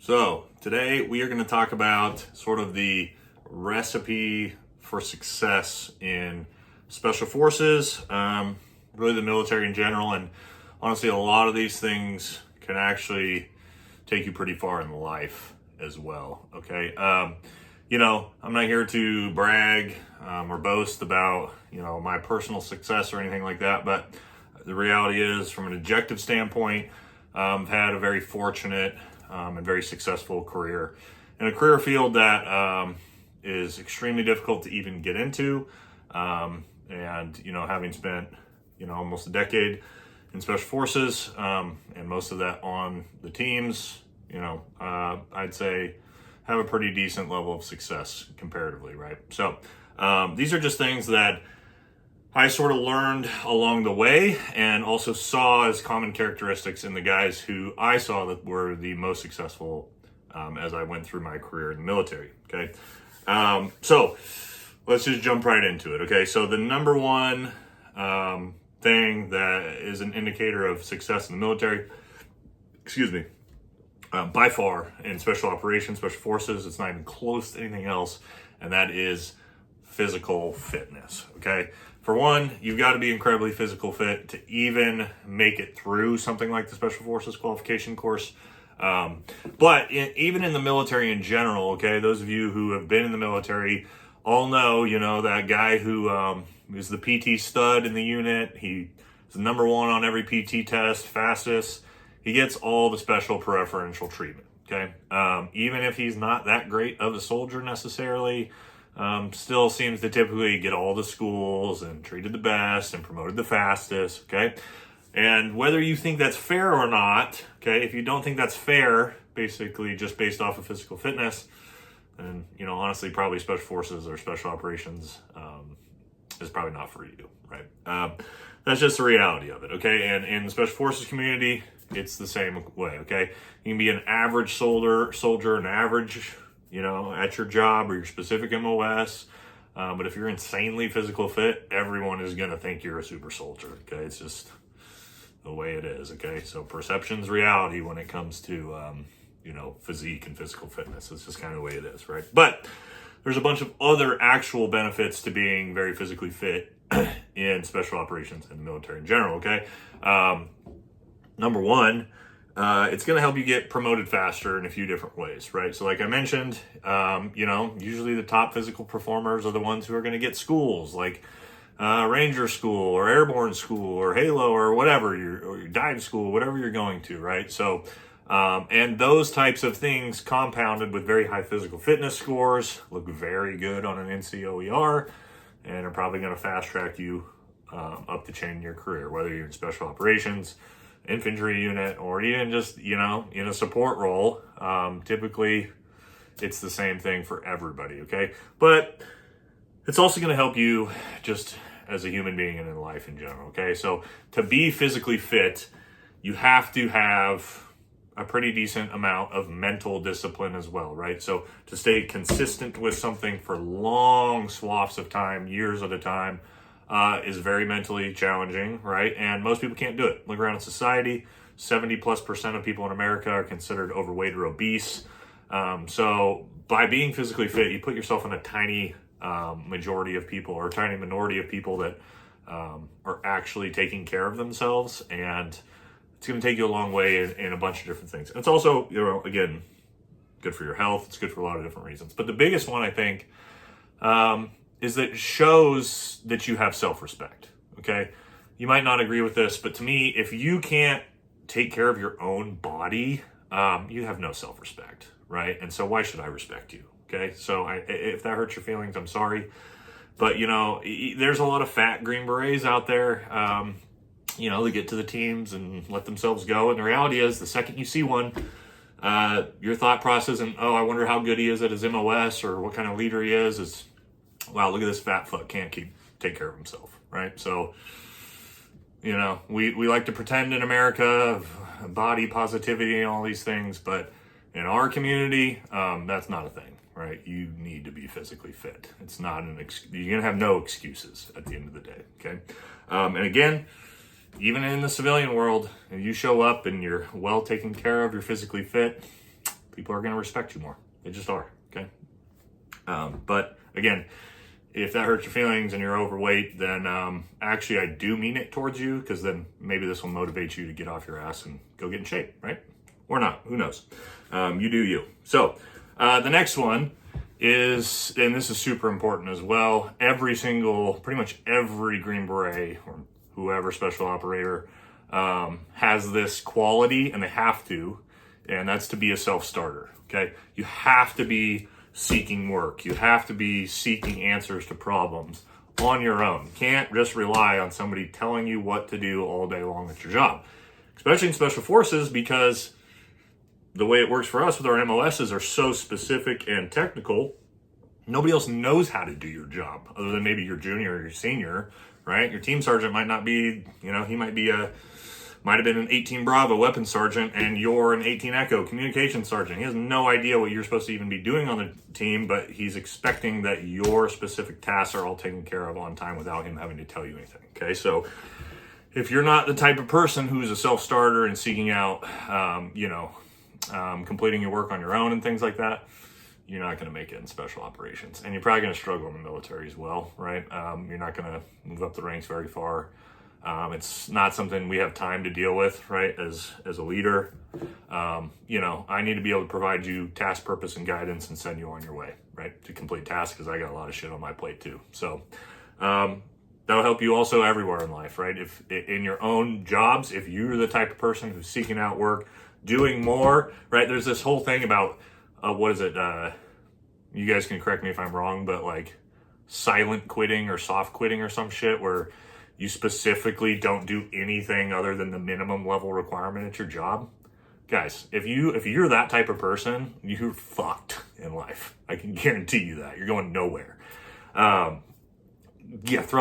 So today we are going to talk about sort of the recipe for success in special forces, really the military in general, and honestly a lot of these things can actually take you pretty far in life as well. Okay, I'm not here to brag or boast about my personal success or anything like that, but the reality is, from an objective standpoint, I've had a very fortunate and very successful career in a career field that is extremely difficult to even get into. And having spent almost a decade in special forces, and most of that on the teams, I'd say have a pretty decent level of success comparatively, right? So these are just things that I sort of learned along the way and also saw as common characteristics in the guys who I saw that were the most successful as I went through my career in the military. Okay. So let's just jump right into it. Okay. So the number one thing that is an indicator of success in the military, by far in special operations, special forces, it's not even close to anything else. And that is physical fitness. Okay. For one, you've got to be incredibly physical fit to even make it through something like the Special Forces qualification course. But even in the military in general, okay, those of you who have been in the military all know, that guy who is the PT stud in the unit. He's the number one on every PT test, fastest. He gets all the special preferential treatment, okay? Even if he's not that great of a soldier necessarily, still seems to typically get all the schools and treated the best and promoted the fastest, okay? And whether you think that's fair or not, okay, if you don't think that's fair, basically just based off of physical fitness, then, honestly, probably special forces or special operations is probably not for you, right? That's just the reality of it, okay? And in the special forces community, it's the same way, okay? You can be an average soldier, an average at your job or your specific MOS. But if you're insanely physical fit, everyone is going to think you're a super soldier. Okay. It's just the way it is. Okay. So perception's reality when it comes to, physique and physical fitness. It's just kind of the way it is. Right. But there's a bunch of other actual benefits to being very physically fit in special operations and the military in general. Okay. Number one, it's going to help you get promoted faster in a few different ways, right? So like I mentioned, usually the top physical performers are the ones who are going to get schools like Ranger School or Airborne School or Halo or whatever, or your dive school, whatever you're going to, right? So, and those types of things compounded with very high physical fitness scores look very good on an NCOER and are probably going to fast track you up the chain in your career, whether you're in special operations, infantry unit, or even just, in a support role. Typically it's the same thing for everybody. Okay. But it's also going to help you just as a human being and in life in general. Okay. So to be physically fit, you have to have a pretty decent amount of mental discipline as well, right? So to stay consistent with something for long swaths of time, years at a time, is very mentally challenging, right? And most people can't do it. Look around society, 70+% of people in America are considered overweight or obese. So by being physically fit, you put yourself in a tiny majority of people, or a tiny minority of people that are actually taking care of themselves. And it's going to take you a long way in a bunch of different things. And it's also, again, good for your health. It's good for a lot of different reasons. But the biggest one, I think, is that it shows that you have self-respect, okay? You might not agree with this, but to me, if you can't take care of your own body, you have no self-respect, right? And so why should I respect you, okay? So if that hurts your feelings, I'm sorry. But, there's a lot of fat Green Berets out there, they get to the teams and let themselves go. And the reality is, the second you see one, your thought process and, I wonder how good he is at his MOS or what kind of leader he is, wow, look at this fat fuck, can't take care of himself, right? So, we like to pretend in America of body positivity and all these things, but in our community, that's not a thing, right? You need to be physically fit. It's not you're going to have no excuses at the end of the day, okay? And again, even in the civilian world, if you show up and you're well taken care of, you're physically fit, People are going to respect you more. They just are. Okay. But again, if that hurts your feelings and you're overweight, then actually I do mean it towards you, because then maybe this will motivate you to get off your ass and go get in shape, right? Or not, who knows? You do you. So the next one is, and this is super important as well, pretty much every Green Beret or whoever special operator has this quality, and they have to, and that's to be a self-starter, okay? You have to be seeking work. You have to be seeking answers to problems on your own. You can't just rely on somebody telling you what to do all day long at your job, especially in special forces, because the way it works for us with our MOSs are so specific and technical. Nobody else knows how to do your job other than maybe your junior or your senior, right? Your team sergeant might not be, he might have been an 18 Bravo weapons sergeant, and you're an 18 Echo communications sergeant. He has no idea what you're supposed to even be doing on the team, but he's expecting that your specific tasks are all taken care of on time without him having to tell you anything. Okay, so if you're not the type of person who's a self-starter and seeking out, completing your work on your own and things like that, you're not going to make it in special operations, and you're probably going to struggle in the military as well, right? You're not going to move up the ranks very far. It's not something we have time to deal with, right? As a leader, I need to be able to provide you task, purpose, and guidance, and send you on your way, right? To complete tasks, because I got a lot of shit on my plate too. So that'll help you also everywhere in life, right? If in your own jobs, if you're the type of person who's seeking out work, doing more, right? There's this whole thing about what is it? You guys can correct me if I'm wrong, but like silent quitting or soft quitting or some shit, where you specifically don't do anything other than the minimum level requirement at your job. Guys, if you're that type of person, you're fucked in life. I can guarantee you that. You're going nowhere. Throw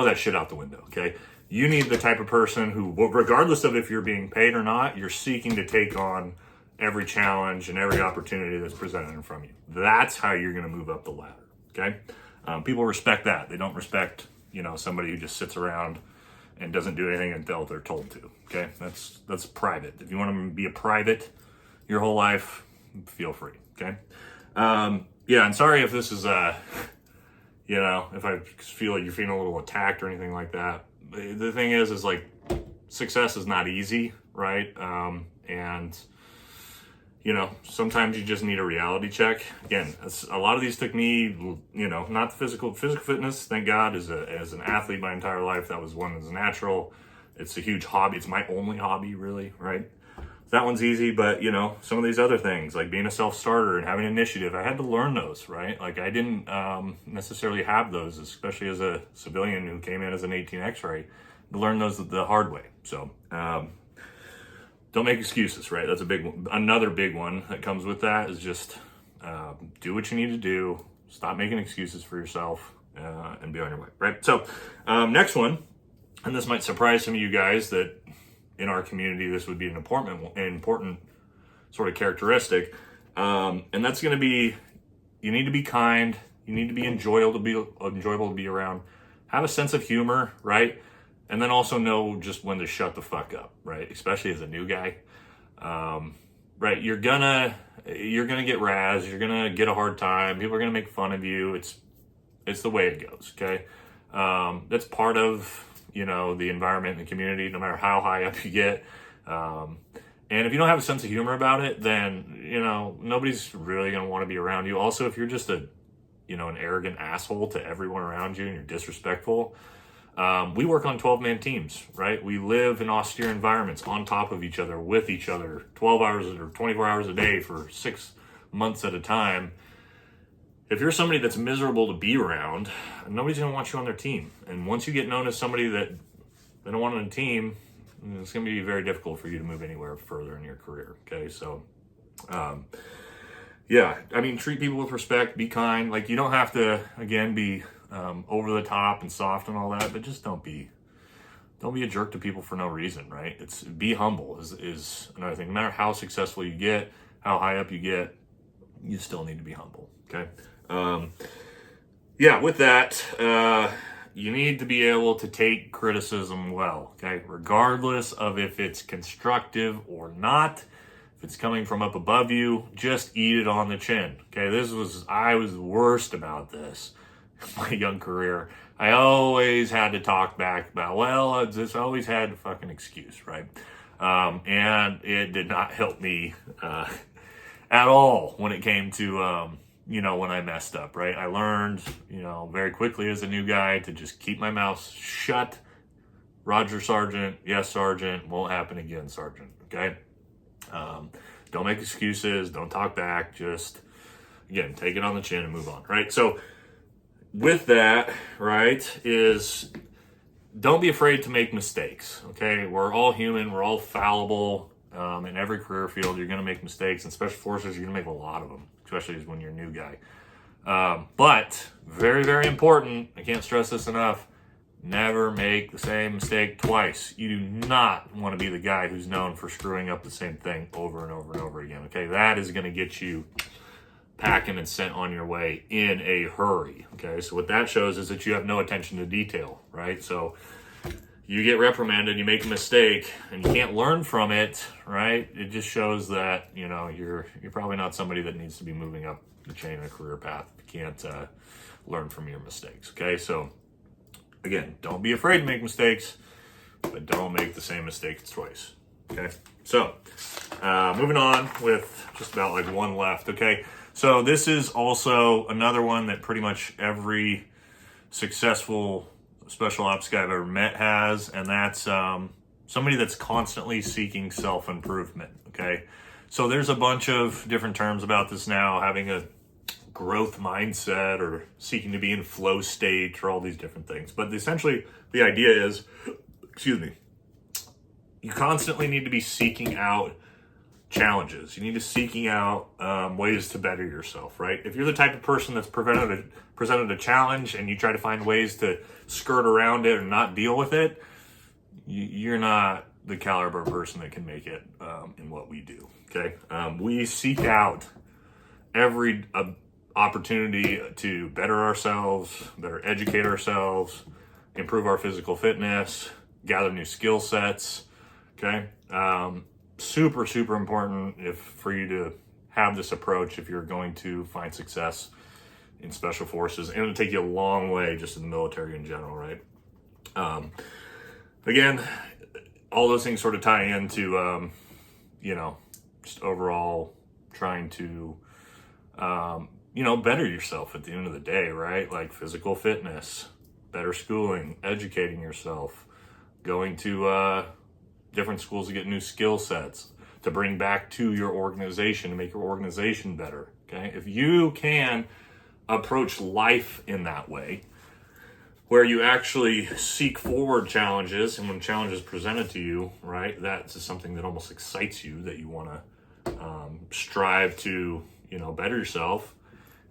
that shit out the window, okay? You need the type of person who, regardless of if you're being paid or not, you're seeking to take on every challenge and every opportunity that's presented in front of you. That's how you're going to move up the ladder, okay? People respect that. They don't respect, somebody who just sits around and doesn't do anything until they're told to, okay? That's private. If you want to be a private your whole life, feel free, okay? And sorry if this is, if I feel like you're feeling a little attacked or anything like that. The thing is like, success is not easy, right? And sometimes you just need a reality check. Again, a lot of these took me, not the physical fitness, thank God, as an athlete my entire life. That was one that's natural. It's a huge hobby. It's my only hobby, really, right? That one's easy, but some of these other things, like being a self-starter and having initiative, I had to learn those, right? Like I didn't necessarily have those, especially as a civilian who came in as an 18 X-ray, to learn those the hard way. So, don't make excuses, right? That's a big one. Another big one that comes with that is just do what you need to do. Stop making excuses for yourself and be on your way, right? So next one, and this might surprise some of you guys that in our community, this would be an important sort of characteristic. And that's going to be, you need to be kind. You need to be enjoyable to be around. Have a sense of humor, right? And then also know just when to shut the fuck up, right? Especially as a new guy, right? You're gonna get razzed. You're gonna get a hard time. People are gonna make fun of you. It's the way it goes. Okay, that's part of the environment and the community. No matter how high up you get, and if you don't have a sense of humor about it, then nobody's really gonna want to be around you. Also, if you're just an arrogant asshole to everyone around you and you're disrespectful. We work on 12-man teams, right? We live in austere environments on top of each other, with each other, 12 hours or 24 hours a day for 6 months at a time. If you're somebody that's miserable to be around, nobody's going to want you on their team. And once you get known as somebody that they don't want on a team, it's going to be very difficult for you to move anywhere further in your career, okay? So, treat people with respect, be kind. Like, you don't have to, again, be over the top and soft and all that, but just don't be a jerk to people for no reason, right? Be humble is another thing. No matter how successful you get, how high up you get, you still need to be humble, okay? With that, you need to be able to take criticism well, okay? Regardless of if it's constructive or not. If if it's coming from up above you, just eat it on the chin. Okay, I was the worst about this in my young career. I always had to talk back about, well, I just always had a fucking excuse, right? And it did not help me at all when it came to, when I messed up, right? I learned, very quickly as a new guy to just keep my mouth shut. Roger, Sergeant. Yes, Sergeant. Won't happen again, Sergeant. Okay? Don't make excuses. Don't talk back. Just, again, take it on the chin and move on, right? So with that, right, is don't be afraid to make mistakes, okay? We're all human. We're all fallible. In every career field, you're going to make mistakes. In Special Forces, you're going to make a lot of them, especially when you're a new guy. But very, very important, I can't stress this enough, never make the same mistake twice. You do not want to be the guy who's known for screwing up the same thing over and over and over again, okay? That is going to get you packing and sent on your way in a hurry, okay? So what that shows is that you have no attention to detail, right? So you get reprimanded, you make a mistake, and you can't learn from it, right? It just shows that, you're probably not somebody that needs to be moving up the chain in a career path if you can't learn from your mistakes, okay? So again, don't be afraid to make mistakes, but don't make the same mistakes twice, okay? So moving on with just about like one left, okay? So this is also another one that pretty much every successful special ops guy I've ever met has, and that's somebody that's constantly seeking self-improvement, okay? So there's a bunch of different terms about this now, having a growth mindset or seeking to be in flow state or all these different things. But essentially the idea is, you constantly need to be seeking out challenges. You need to seeking out ways to better yourself, right? If you're the type of person that's presented a challenge and you try to find ways to skirt around it or not deal with it, you're not the caliber of person that can make it in what we do, okay? We seek out every opportunity to better ourselves, better educate ourselves, improve our physical fitness, gather new skill sets, okay? Super, super important for you to have this approach if you're going to find success in Special Forces, and it'll take you a long way just in the military in general, right? Again, all those things sort of tie into, just overall trying to, better yourself at the end of the day, right? Like physical fitness, better schooling, educating yourself, going to different schools to get new skill sets, to bring back to your organization, to make your organization better, okay? If you can approach life in that way, where you actually seek forward challenges, and when challenges presented to you, right, that's something that almost excites you, that you want to strive to, better yourself,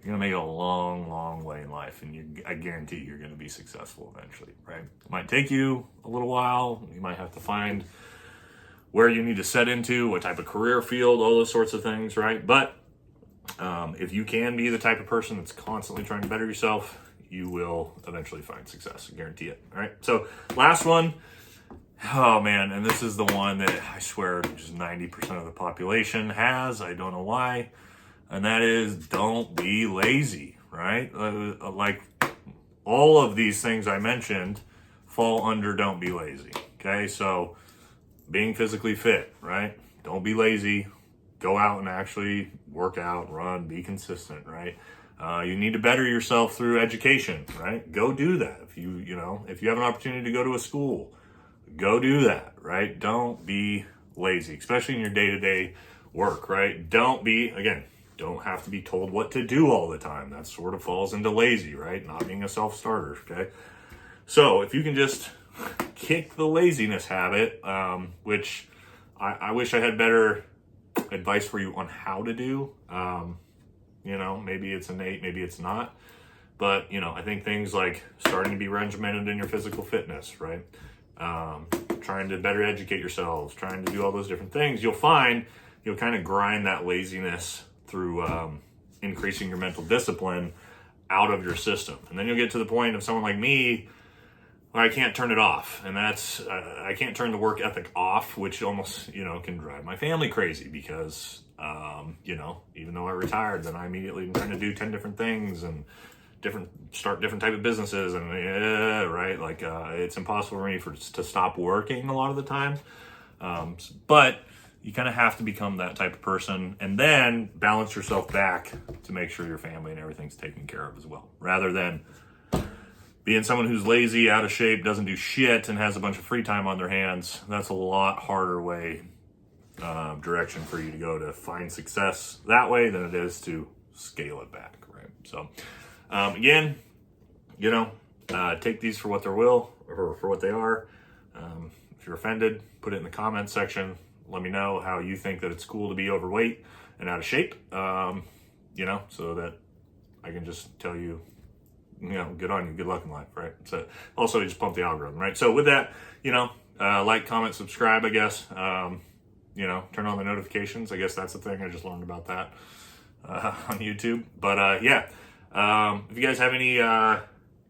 you're going to make a long, long way in life, and I guarantee you're going to be successful eventually, right? It might take you a little while. You might have to find where you need to set into, what type of career field, all those sorts of things, right? But if you can be the type of person that's constantly trying to better yourself, you will eventually find success. I guarantee it, all right? So last one. Oh, man, and this is the one that I swear just 90% of the population has. I don't know why. And that is, don't be lazy, right? Like all of these things I mentioned fall under don't be lazy, okay? So being physically fit, right? Don't be lazy. Go out and actually work out, run, be consistent, right? You need to better yourself through education, right? Go do that. If you have an opportunity to go to a school, go do that, right? Don't be lazy, especially in your day-to-day work, right? Don't have to be told what to do all the time. That sort of falls into lazy, right? Not being a self-starter, okay? So if you can just kick the laziness habit, which I wish I had better advice for you on how to do. Maybe it's innate, maybe it's not. But, I think things like starting to be regimented in your physical fitness, right? Trying to better educate yourselves, trying to do all those different things, you'll find you'll kind of grind that laziness through increasing your mental discipline out of your system. And then you'll get to the point of someone like me, I can't turn it off. And that's, I can't turn the work ethic off, which almost, can drive my family crazy because, even though I retired, then I immediately am trying to do 10 different things and start different type of businesses. And right. Like, it's impossible for me to stop working a lot of the time. But you kind of have to become that type of person and then balance yourself back to make sure your family and everything's taken care of as well, rather than being someone who's lazy, out of shape, doesn't do shit, and has a bunch of free time on their hands. That's a lot harder direction for you to go to find success that way than it is to scale it back, right? So, again, take these for what they will, or for what they are. If you're offended, put it in the comments section. Let me know how you think that it's cool to be overweight and out of shape, so that I can just tell you, good on you, good luck in life, right? So also just pump the algorithm, right? So with that, like, comment, subscribe, I guess, turn on the notifications. I guess that's the thing. I just learned about that on YouTube. But if you guys have any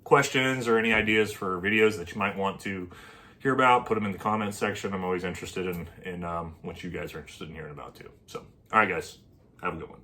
questions or any ideas for videos that you might want to hear about, put them in the comments section. I'm always interested in what you guys are interested in hearing about too. So, all right, guys, have a good one.